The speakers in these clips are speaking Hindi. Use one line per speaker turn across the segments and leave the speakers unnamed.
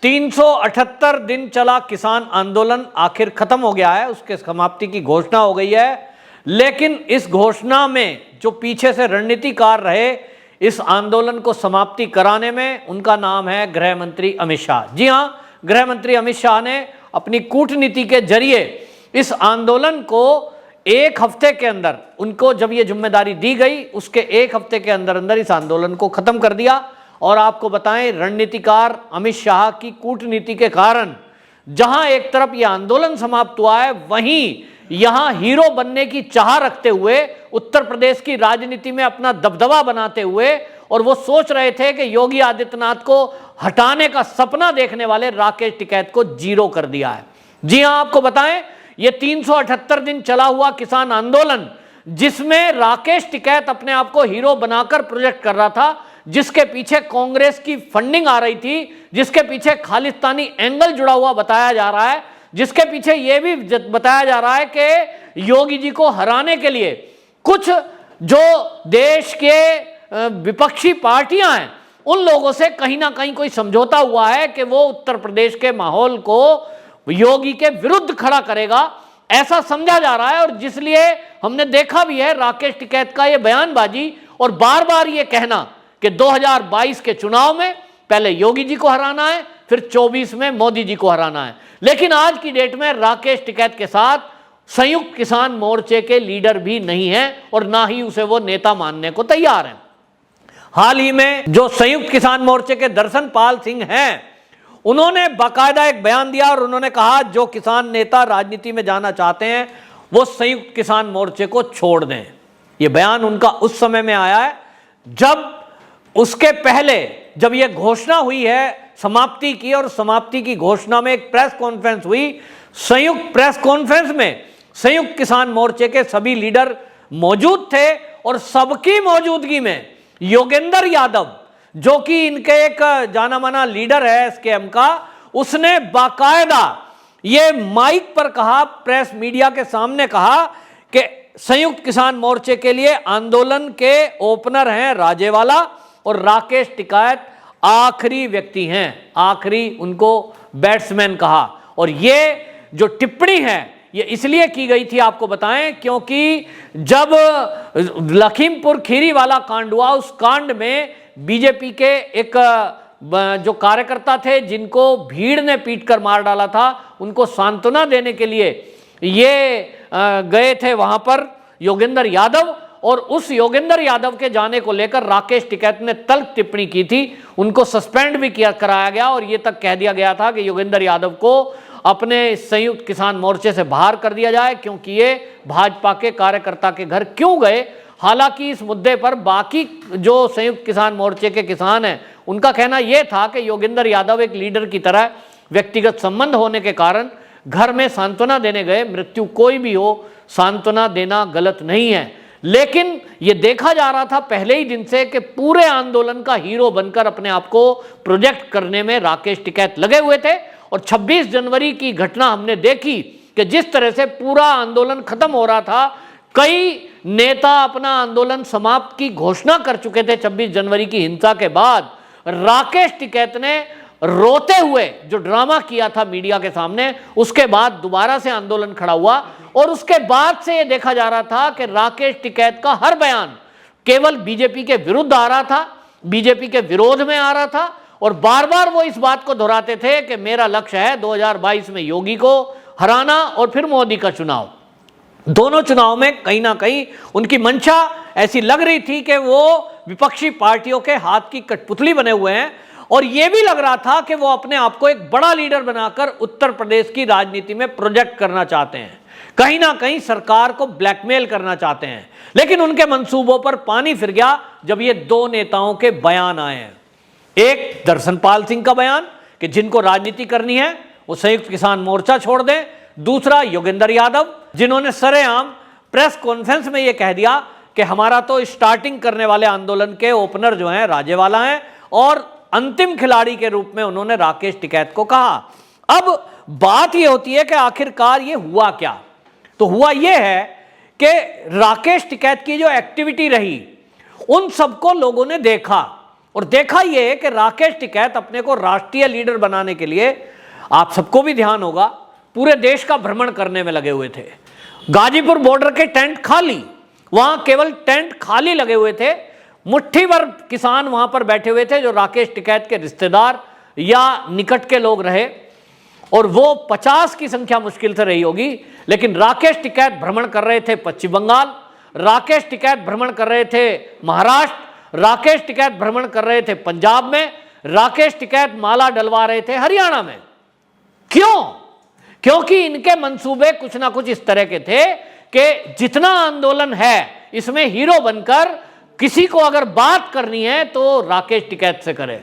378 दिन चला किसान आंदोलन आखिर खत्म हो गया है, उसके समाप्ति की घोषणा हो गई है। लेकिन इस घोषणा में जो पीछे से रणनीतिकार रहे इस आंदोलन को समाप्ति कराने में, उनका नाम है गृह मंत्री अमित शाह। जी हां, गृह मंत्री अमित शाह ने अपनी कूटनीति के जरिए इस आंदोलन को एक हफ्ते के अंदर, उनको जब ये जिम्मेदारी दी गई उसके एक हफ्ते के अंदर अंदर इस आंदोलन को खत्म कर दिया। और आपको बताएं, रणनीतिकार अमित शाह की कूटनीति के कारण जहां एक तरफ यह आंदोलन समाप्त हुआ है, वहीं यहां हीरो बनने की चाह रखते हुए, उत्तर प्रदेश की राजनीति में अपना दबदबा बनाते हुए, और वो सोच रहे थे कि योगी आदित्यनाथ को हटाने का सपना देखने वाले राकेश टिकैत को जीरो कर दिया है। जी हां, आपको बताएं, ये 378 दिन चला हुआ किसान आंदोलन, जिसमें राकेश टिकैत अपने आप को हीरो बनाकर प्रोजेक्ट कर रहा था, जिसके पीछे कांग्रेस की फंडिंग आ रही थी, जिसके पीछे खालिस्तानी एंगल जुड़ा हुआ बताया जा रहा है, जिसके पीछे यह भी बताया जा रहा है कि योगी जी को हराने के लिए कुछ जो देश के विपक्षी पार्टियां हैं उन लोगों से कहीं ना कहीं कोई समझौता हुआ है कि वो उत्तर प्रदेश के माहौल को योगी के विरुद्ध खड़ा करेगा, ऐसा समझा जा रहा है। और जिसलिए हमने देखा भी है राकेश टिकैत का ये बयानबाजी और बार बार ये कहना कि 2022 के चुनाव में पहले योगी जी को हराना है, फिर 24 में मोदी जी को हराना है। लेकिन आज की डेट में राकेश टिकैत के साथ संयुक्त किसान मोर्चे के लीडर भी नहीं है और ना ही उसे वो नेता मानने को तैयार हैं। हाल ही में जो संयुक्त किसान मोर्चे के दर्शन पाल सिंह हैं, उन्होंने बाकायदा एक बयान दिया और उन्होंने कहा जो किसान नेता राजनीति में जाना चाहते हैं वो संयुक्त किसान मोर्चे को छोड़ दें। यह बयान उनका उस समय में आया है जब उसके पहले जब यह घोषणा हुई है समाप्ति की, और समाप्ति की घोषणा में एक प्रेस कॉन्फ्रेंस हुई। संयुक्त प्रेस कॉन्फ्रेंस में संयुक्त किसान मोर्चे के सभी लीडर मौजूद थे और सबकी मौजूदगी में योगेंद्र यादव, जो कि इनके एक जाना माना लीडर है एसकेएम का, उसने बाकायदा ये माइक पर कहा, प्रेस मीडिया के सामने कहा कि संयुक्त किसान मोर्चे के लिए आंदोलन के ओपनर हैं राजेवाला और राकेश टिकैत आखिरी व्यक्ति हैं, आखिरी उनको बैट्समैन कहा। और ये जो टिप्पणी है ये इसलिए की गई थी, आपको बताएं, क्योंकि जब लखीमपुर खीरी वाला कांड हुआ, उस कांड में बीजेपी के एक जो कार्यकर्ता थे जिनको भीड़ ने पीटकर मार डाला था, उनको सांत्वना देने के लिए ये गए थे वहां पर योगेंद्र यादव, और उस योगेंद्र यादव के जाने को लेकर राकेश टिकैत ने तल्ख टिप्पणी की थी। उनको सस्पेंड भी कराया गया और यह तक कह दिया गया था कि योगेंद्र यादव को अपने संयुक्त किसान मोर्चे से बाहर कर दिया जाए, क्योंकि ये भाजपा के कार्यकर्ता के घर क्यों गए। हालांकि इस मुद्दे पर बाकी जो संयुक्त किसान मोर्चे के किसान हैं उनका कहना यह था कि योगेंद्र यादव एक लीडर की तरह व्यक्तिगत संबंध होने के कारण घर में सांत्वना देने गए। मृत्यु कोई भी हो, सांत्वना देना गलत नहीं है, लेकिन यह देखा जा रहा था पहले ही दिन से कि पूरे आंदोलन का हीरो बनकर अपने आप को प्रोजेक्ट करने में राकेश टिकैत लगे हुए थे। और 26 जनवरी की घटना हमने देखी कि जिस तरह से पूरा आंदोलन खत्म हो रहा था, कई नेता अपना आंदोलन समाप्त की घोषणा कर चुके थे 26 जनवरी की हिंसा के बाद। राकेश टिकैत ने रोते हुए जो ड्रामा किया था मीडिया के सामने, उसके बाद दोबारा से आंदोलन खड़ा हुआ और उसके बाद से यह देखा जा रहा था कि राकेश टिकैत का हर बयान केवल बीजेपी के विरुद्ध आ रहा था, बीजेपी के विरोध में आ रहा था, और बार बार वो इस बात को दोहराते थे कि मेरा लक्ष्य है 2022 में योगी को हराना और फिर मोदी का चुनाव। दोनों चुनाव में कहीं ना कहीं उनकी मंशा ऐसी लग रही थी कि वो विपक्षी पार्टियों के हाथ की कठपुतली बने हुए हैं, और यह भी लग रहा था कि वो अपने आप को एक बड़ा लीडर बनाकर उत्तर प्रदेश की राजनीति में प्रोजेक्ट करना चाहते हैं, कहीं ना कहीं सरकार को ब्लैकमेल करना चाहते हैं। लेकिन उनके मंसूबों पर पानी फिर गया जब ये दो नेताओं के बयान आए हैं। एक दर्शनपाल सिंह का बयान कि जिनको राजनीति करनी है वो संयुक्त किसान मोर्चा छोड़ दें, दूसरा योगेंद्र यादव जिन्होंने सरेआम प्रेस कॉन्फ्रेंस में ये कह दिया कि हमारा तो स्टार्टिंग करने वाले आंदोलन के ओपनर जो हैं राजेवाला हैं, और अंतिम खिलाड़ी के रूप में उन्होंने राकेश टिकैत को कहा। अब बात यह होती है कि आखिरकार ये हुआ क्या। तो हुआ यह है कि राकेश टिकैत की जो एक्टिविटी रही उन सबको लोगों ने देखा, और देखा यह कि राकेश टिकैत अपने को राष्ट्रीय लीडर बनाने के लिए, आप सबको भी ध्यान होगा, पूरे देश का भ्रमण करने में लगे हुए थे। गाजीपुर बॉर्डर के टेंट खाली, वहां केवल टेंट खाली लगे हुए थे, मुट्ठी भर किसान वहां पर बैठे हुए थे जो राकेश टिकैत के रिश्तेदार या निकट के लोग रहे, और वो 50 की संख्या मुश्किल से रही होगी। लेकिन राकेश टिकैत भ्रमण कर रहे थे पश्चिम बंगाल, राकेश टिकैत भ्रमण कर रहे थे महाराष्ट्र, राकेश टिकैत भ्रमण कर रहे थे पंजाब में, राकेश टिकैत माला डलवा रहे थे हरियाणा में। क्यों? क्योंकि इनके मंसूबे कुछ ना कुछ इस तरह के थे कि जितना आंदोलन है इसमें हीरो बनकर किसी को अगर बात करनी है तो राकेश टिकैत से करे।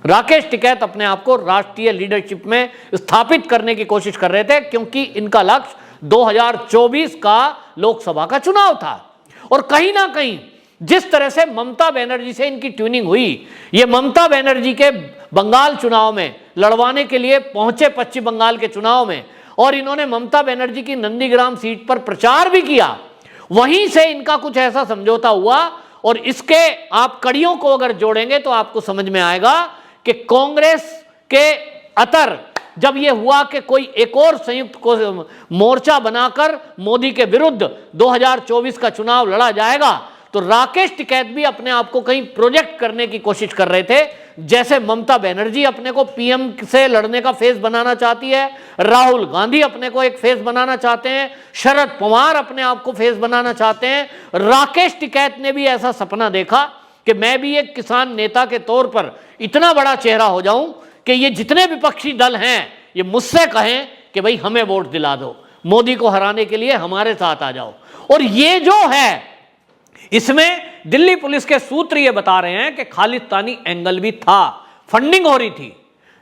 राकेश टिकैत अपने आप को राष्ट्रीय लीडरशिप में स्थापित करने की कोशिश कर रहे थे, क्योंकि इनका लक्ष्य 2024 का लोकसभा का चुनाव था। और कहीं ना कहीं जिस तरह से ममता बनर्जी से इनकी ट्यूनिंग हुई, ये ममता बनर्जी के बंगाल चुनाव में लड़वाने के लिए पहुंचे पश्चिम बंगाल के चुनाव में, और इन्होंने ममता बनर्जी की नंदीग्राम सीट पर प्रचार भी किया, वहीं से इनका कुछ ऐसा समझौता हुआ। और इसके आप कड़ियों को अगर जोड़ेंगे तो आपको समझ में आएगा कि कांग्रेस के अतर जब यह हुआ कि कोई एक और संयुक्त को मोर्चा बनाकर मोदी के विरुद्ध 2024 का चुनाव लड़ा जाएगा, तो राकेश टिकैत भी अपने आप को कहीं प्रोजेक्ट करने की कोशिश कर रहे थे। जैसे ममता बनर्जी अपने को पीएम से लड़ने का फेस बनाना चाहती है, राहुल गांधी अपने को एक फेस बनाना चाहते हैं, शरद पवार अपने आप को फेस बनाना चाहते हैं, राकेश टिकैत ने भी ऐसा सपना देखा कि मैं भी एक किसान नेता के तौर पर इतना बड़ा चेहरा हो जाऊं कि ये जितने विपक्षी दल हैं ये मुझसे कहें कि भाई हमें वोट दिला दो, मोदी को हराने के लिए हमारे साथ आ जाओ। और ये जो है, इसमें दिल्ली पुलिस के सूत्र ये बता रहे हैं कि खालिस्तानी एंगल भी था, फंडिंग हो रही थी,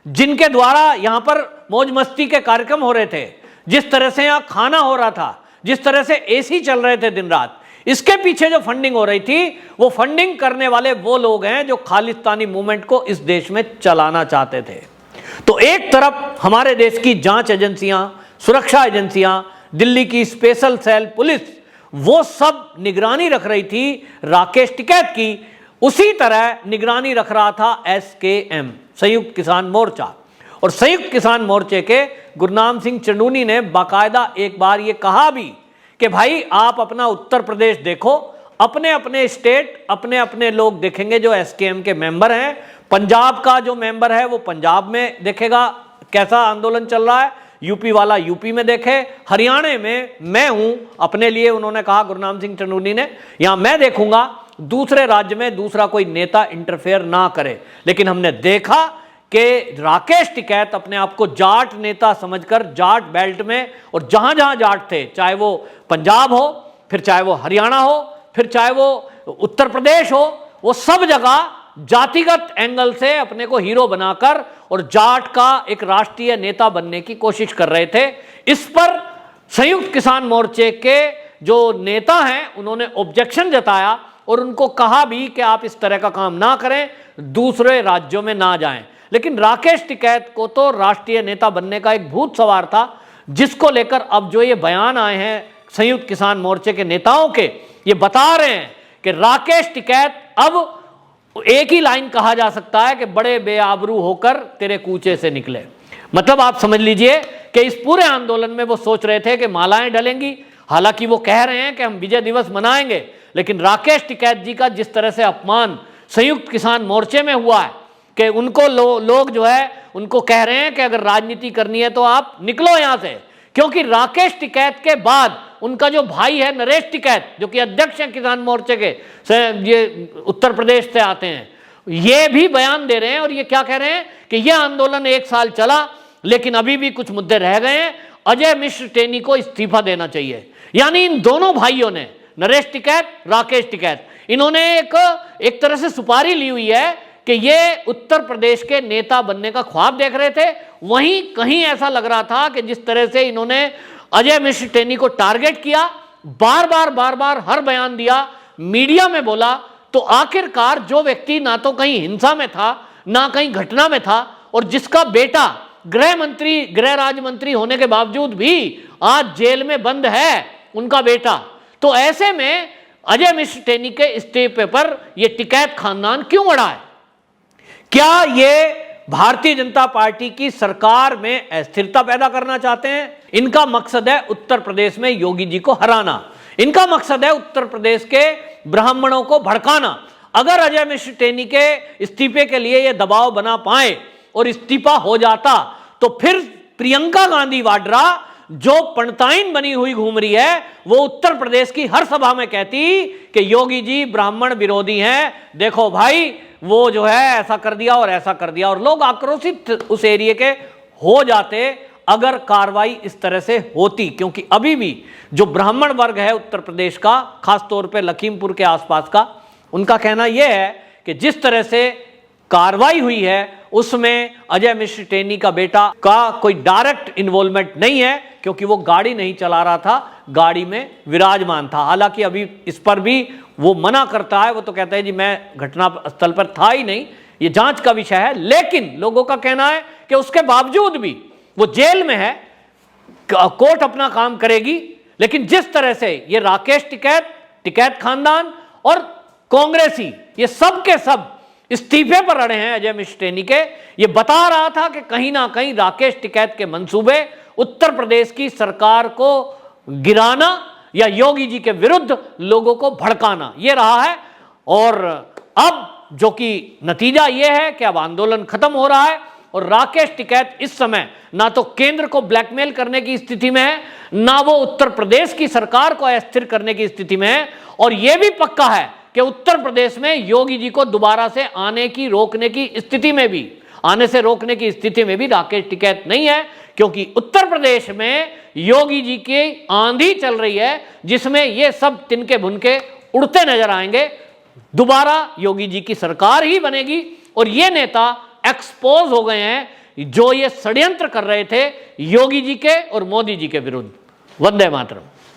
जिनके द्वारा यहां पर मौज मस्ती के कार्यक्रम हो रहे थे, जिस तरह से यहां खाना हो रहा था, जिस तरह से एसी चल रहे थे दिन रात, इसके पीछे जो फंडिंग हो रही थी, वो फंडिंग करने वाले वो लोग हैं जो खालिस्तानी मूवमेंट को इस देश में चलाना चाहते थे। तो एक तरफ हमारे देश की जांच एजेंसियां, सुरक्षा एजेंसियां, दिल्ली की स्पेशल सेल पुलिस, वो सब निगरानी रख रही थी राकेश टिकैत की, उसी तरह निगरानी रख रहा था SKM, संयुक्त किसान मोर्चा। और संयुक्त किसान मोर्चे के गुरनाम सिंह चंडूनी ने बाकायदा एक बार ये कहा भी कि भाई आप अपना उत्तर प्रदेश देखो, अपने अपने स्टेट अपने अपने लोग देखेंगे जो SKM के मेंबर हैं, पंजाब का जो मेंबर है वो पंजाब में देखेगा कैसा आंदोलन चल रहा है, यूपी वाला यूपी में देखे, हरियाणा में मैं हूं, अपने लिए उन्होंने कहा गुरनाम सिंह चंडूनी ने, यहां मैं देखूंगा, दूसरे राज्य में दूसरा कोई नेता इंटरफेयर ना करे। लेकिन हमने देखा कि राकेश टिकैत अपने आप को जाट नेता समझकर जाट बेल्ट में, और जहां जहां जाट थे, चाहे वो पंजाब हो, फिर चाहे वो हरियाणा हो, फिर चाहे वो उत्तर प्रदेश हो, वो सब जगह जातिगत एंगल से अपने को हीरो बनाकर और जाट का एक राष्ट्रीय नेता बनने की कोशिश कर रहे थे। इस पर संयुक्त किसान मोर्चे के जो नेता हैं उन्होंने ऑब्जेक्शन जताया और उनको कहा भी कि आप इस तरह का काम ना करें, दूसरे राज्यों में ना जाएं। लेकिन राकेश टिकैत को तो राष्ट्रीय नेता बनने का एक भूत सवार था, जिसको लेकर अब जो ये बयान आए हैं संयुक्त किसान मोर्चे के नेताओं के, ये बता रहे हैं कि राकेश टिकैत अब एक ही लाइन कहा जा सकता है कि बड़े बेआबरू होकर तेरे कूचे से निकले। मतलब आप समझ लीजिए कि इस पूरे आंदोलन में वो सोच रहे थे कि मालाएं डलेंगी, हालांकि वो कह रहे हैं कि हम विजय दिवस मनाएंगे, लेकिन राकेश टिकैत जी का जिस तरह से अपमान संयुक्त किसान मोर्चे में हुआ है कि उनको लोग जो है उनको कह रहे हैं कि अगर राजनीति करनी है तो आप निकलो यहां से, क्योंकि राकेश टिकैत के बाद उनका जो भाई है नरेश टिकैत, जो कि अध्यक्ष हैं किसान मोर्चे के, ये उत्तर प्रदेश से आते हैं, ये भी बयान दे रहे हैं और ये क्या कह रहे हैं कि यह आंदोलन 1 साल चला लेकिन अभी भी कुछ मुद्दे रह गए हैं, अजय मिश्र टेनी को इस्तीफा देना चाहिए। यानी इन दोनों भाइयों ने, नरेश टिकैत, राकेश टिकैत, इन्होंने एक तरह से सुपारी ली हुई है कि ये उत्तर प्रदेश के नेता बनने का ख्वाब देख रहे थे। वहीं कहीं ऐसा लग रहा था कि जिस तरह से इन्होंने अजय मिश्र टेनी को टारगेट किया, बार बार हर बयान दिया, मीडिया में बोला, तो आखिरकार जो व्यक्ति ना तो कहीं हिंसा में था ना कहीं घटना में था और जिसका बेटा गृह राज्य मंत्री होने के बावजूद भी आज जेल में बंद है उनका बेटा, तो ऐसे में अजय मिश्र टेनी के इस्तीफे पर यह टिकैत खानदान क्यों अड़ा है? क्या ये भारतीय जनता पार्टी की सरकार में अस्थिरता पैदा करना चाहते हैं? इनका मकसद है उत्तर प्रदेश में योगी जी को हराना, इनका मकसद है उत्तर प्रदेश के ब्राह्मणों को भड़काना। अगर अजय मिश्र टेनी के इस्तीफे के लिए यह दबाव बना पाए और इस्तीफा हो जाता तो फिर प्रियंका गांधी वाड्रा जो पंडिताइन बनी हुई घूम रही है, वो उत्तर प्रदेश की हर सभा में कहती कि योगी जी ब्राह्मण विरोधी हैं, देखो भाई वो जो है ऐसा कर दिया और ऐसा कर दिया, और लोग आक्रोशित उस एरिया के हो जाते अगर कार्रवाई इस तरह से होती। क्योंकि अभी भी जो ब्राह्मण वर्ग है उत्तर प्रदेश का, खास तौर पे लखीमपुर के आसपास का, उनका कहना यह है कि जिस तरह से कार्रवाई हुई है उसमें अजय मिश्र टेनी का बेटा का कोई डायरेक्ट इन्वॉल्वमेंट नहीं है, क्योंकि वो गाड़ी नहीं चला रहा था, गाड़ी में विराजमान था। हालांकि अभी इस पर भी वो मना करता है, वो तो कहता है जी मैं घटना स्थल पर था ही नहीं, ये जांच का विषय है। लेकिन लोगों का कहना है कि उसके बावजूद भी वो जेल में है, कोर्ट अपना काम करेगी। लेकिन जिस तरह से ये राकेश टिकैत खानदान और कांग्रेसी ये सब के सब इस्तीफे पर अड़े हैं अजय मिश्र टेनी के, ये बता रहा था कि कहीं ना कहीं राकेश टिकैत के मंसूबे उत्तर प्रदेश की सरकार को गिराना या योगी जी के विरुद्ध लोगों को भड़काना, ये रहा है। और अब जो कि नतीजा ये है कि अब आंदोलन खत्म हो रहा है और राकेश टिकैत इस समय ना तो केंद्र को ब्लैकमेल करने की स्थिति में है, ना वो उत्तर प्रदेश की सरकार को अस्थिर करने की स्थिति में है। और यह भी पक्का है कि उत्तर प्रदेश में योगी जी को दोबारा से आने से रोकने की स्थिति में भी राकेश टिकैत नहीं है, क्योंकि उत्तर प्रदेश में योगी जी की आंधी चल रही है जिसमें ये सब तिनके भुनके उड़ते नजर आएंगे। दोबारा योगी जी की सरकार ही बनेगी और ये नेता एक्सपोज हो गए हैं जो ये षड्यंत्र कर रहे थे योगी जी के और मोदी जी के विरुद्ध। वंदे मातरम।